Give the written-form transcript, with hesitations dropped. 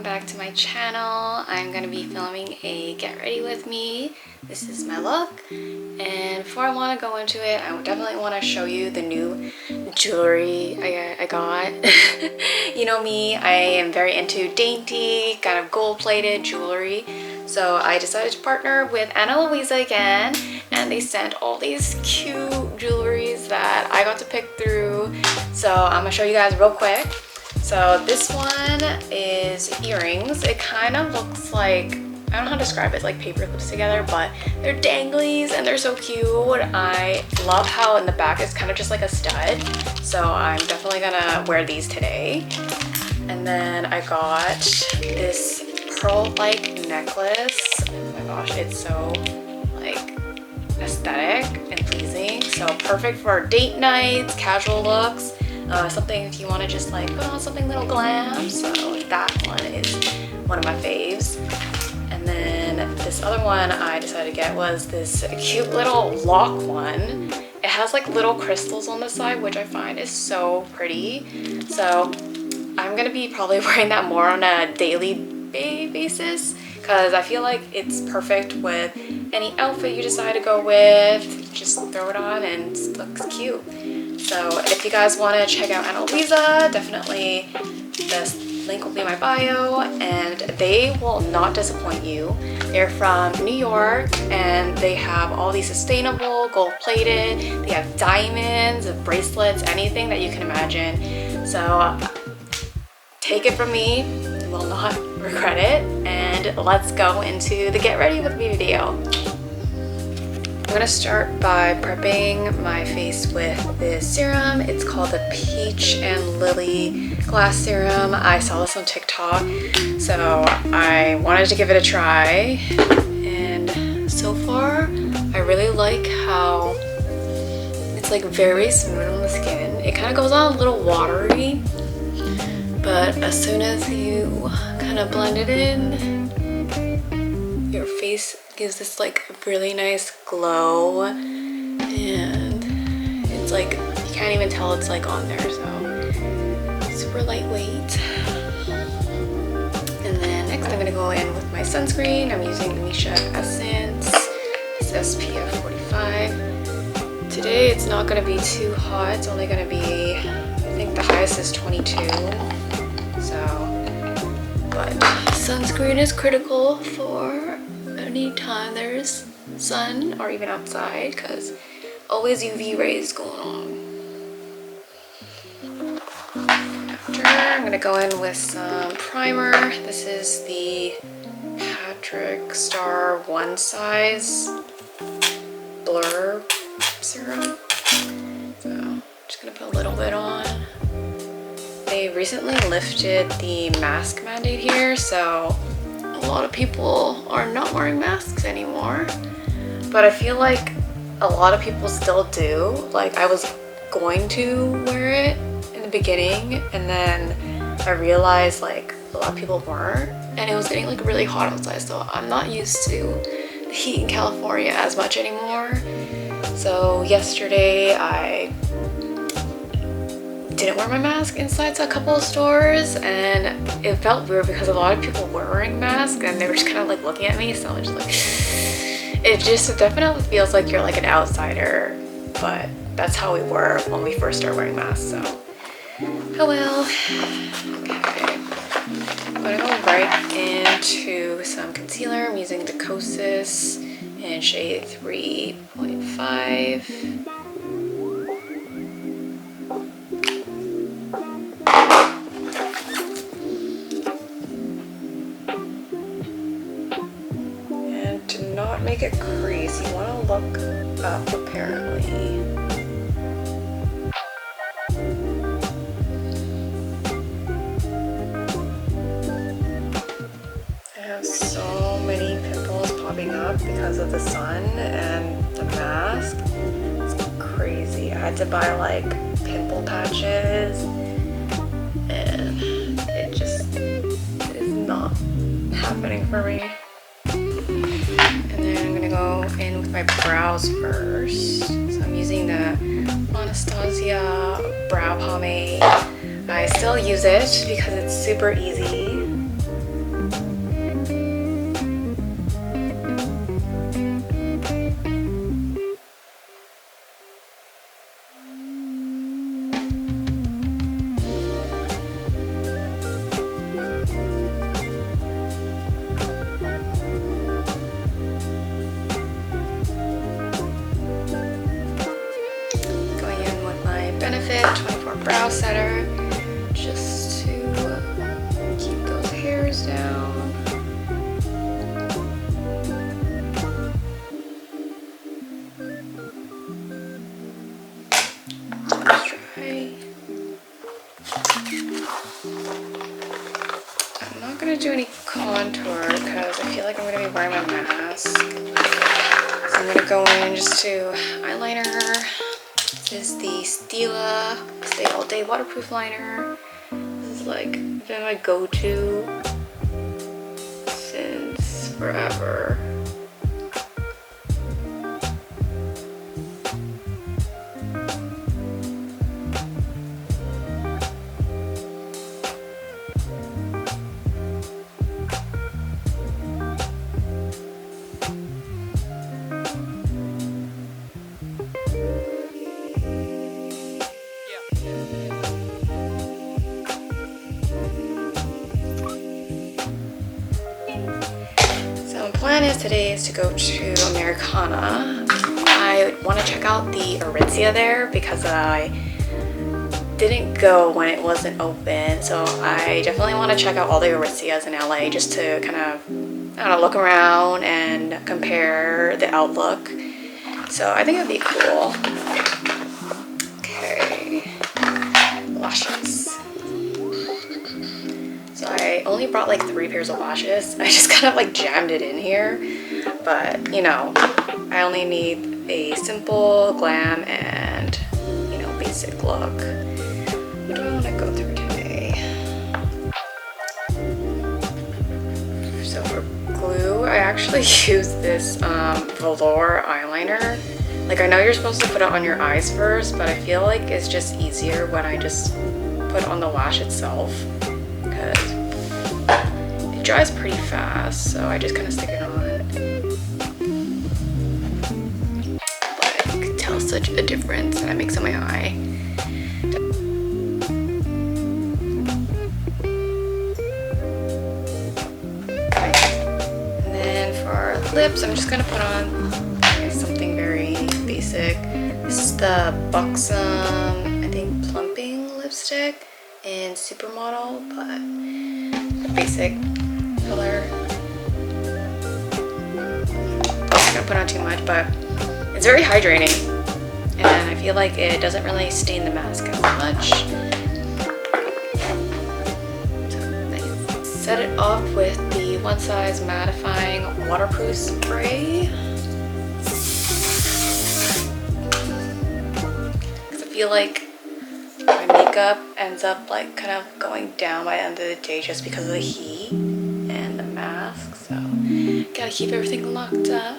welcome back to my channel. I'm gonna be filming a get ready with me. This is my look, and before I want to go into it, I definitely want to show you the new jewelry I got. You know me, I am very into dainty, kind of gold-plated jewelry. So I decided to partner with ANASTASIA again, and they sent all these cute jewelries that I got to pick through. So I'm gonna show you guys real quick. So this one is earrings. It kind of looks like, I don't know how to describe it, like paper clips together, but they're danglies and they're so cute. I love how in the back it's kind of just like a stud. So I'm definitely gonna wear these today. And then I got this pearl-like necklace. Oh my gosh, it's so like aesthetic and pleasing. So perfect for date nights, casual looks. Something if you want to just like put on something little glam. So that one is one of my faves. And then this other one I decided to get was this cute little lock one. It has like little crystals on the side, which I find is so pretty. So I'm gonna be probably wearing that more on a daily basis because I feel like it's perfect with any outfit you decide to go with. Just throw it on and it looks cute. So if you guys want to check out ANASTASIA, definitely this link will be in my bio, and they will not disappoint you. They're from New York and they have all these sustainable, gold-plated, they have diamonds, bracelets, anything that you can imagine. So take it from me, you will not regret it, and let's go into the get ready with me video. I'm gonna start by prepping my face with this serum. It's called the Peach and Lily Glass Serum. I saw this on TikTok, so I wanted to give it a try. And so far, I really like how it's like very smooth on the skin. It kind of goes on a little watery, but as soon as you kind of blend it in, your face gives this like really nice glow, and it's like you can't even tell it's like on there, so super lightweight. And then next I'm gonna go in with my sunscreen. I'm using the Misha Essence. It's SPF 45. Today it's not gonna be too hot. It's only gonna be, I think the highest is 22. But sunscreen is critical for any time there's sun or even outside, because always UV rays going on. After, I'm gonna go in with some primer. This is the Patrick Star One Size Blur Serum. So I'm just gonna put a little bit on. They recently lifted the mask mandate here, so a lot of people are not wearing masks anymore. But I feel like a lot of people still do. Like I was going to wear it in the beginning, and then I realized like a lot of people weren't, and it was getting like really hot outside, so I'm not used to the heat in California as much anymore. So yesterday I didn't wear my mask inside to a couple of stores, and it felt weird because a lot of people were wearing masks and they were just kind of like looking at me, so I'm just like, it definitely feels like you're like an outsider, but that's how we were when we first started wearing masks, so oh well. Okay, I'm gonna go right into some concealer. I'm using the KOSAS in shade 3.5. Not make it crease. You want to look up apparently. I have so many pimples popping up because of the sun and the mask. It's crazy. I had to buy like pimple patches, and it just is not happening for me. Go in with my brows first. So I'm using the ANASTASIA brow pomade. I still use it because it's super easy. I'm gonna be wearing my mask. So I'm gonna go in just to eyeliner. This is the Stila Stay All Day Waterproof Liner. This is like been my go-to since forever. Plan is today is to go to Americana. I want to check out the Aritzia there because I didn't go when it wasn't open, so I definitely want to check out all the Aritzias in LA just to kind of, I don't know, look around and compare the outlook. So I think it'd be cool. Okay, lashes. So I only brought like 3 pairs of lashes. I just kind of like jammed it in here, but you know, I only need a simple, glam, and you know, basic look. What do I want to go through today? So for glue, I actually use this velour eyeliner. Like, I know you're supposed to put it on your eyes first, but I feel like it's just easier when I just put on the lash itself. It dries pretty fast, so I just kind of stick it on. But I can tell such a difference that it makes on my eye. And then for lips, I'm just gonna put on something very basic. This is the BUXOM, I think, Plumping lipstick in Supermodel, but basic color. I'm not gonna put on too much, but it's very hydrating, and I feel like it doesn't really stain the mask as much. So I set it off with the One Size mattifying waterproof spray. Because I feel like my makeup ends up like kind of going down by the end of the day just because of the heat and the mask, so gotta keep everything locked up.